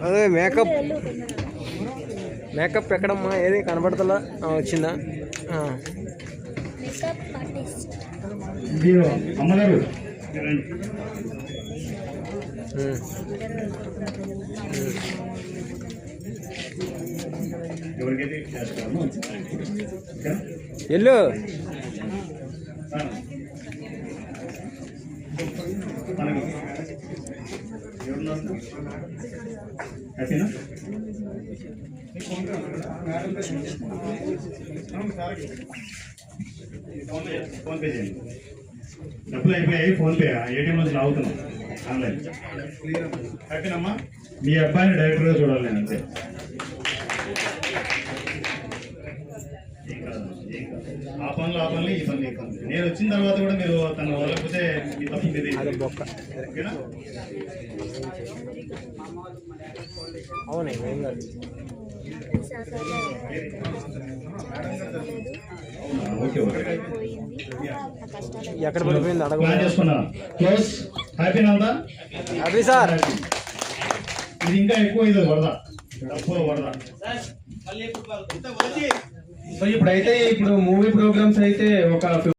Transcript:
అదే మేకప్ ఎక్కడమ్మా? ఏది కనబడతలా? వచ్చిందా? అమ్మగారు ఎల్లు హ్యాపీనా? ఫోన్ పే చేయండి. డబ్బులు అయిపోయాయి. ఫోన్ పే ఏటీఎం నుంచి లాగుతున్నాం ఆన్లైన్. హ్యాపీనమ్మా? మీ అబ్బాయిని డైరెక్టర్గా చూడాలి నేను అంతే. ఆ పనులు ఈ పనులు నేను వచ్చిన తర్వాత కూడా మీరు తను వదలకపోతే ఈ తప్పు మీది. ఓకేనా? అవును. ఓకే ఎక్కడ పడిపోయింది అడగ చేసుకున్నా. క్లోజ్. హ్యాపీనా ఉందా? Happy sir. ఇది ఇంకా ఎక్కువ ఇది వరద, తక్కువ వరద. సో ఇప్పుడైతే మూవీ ప్రోగ్రామ్స్ అయితే ఒక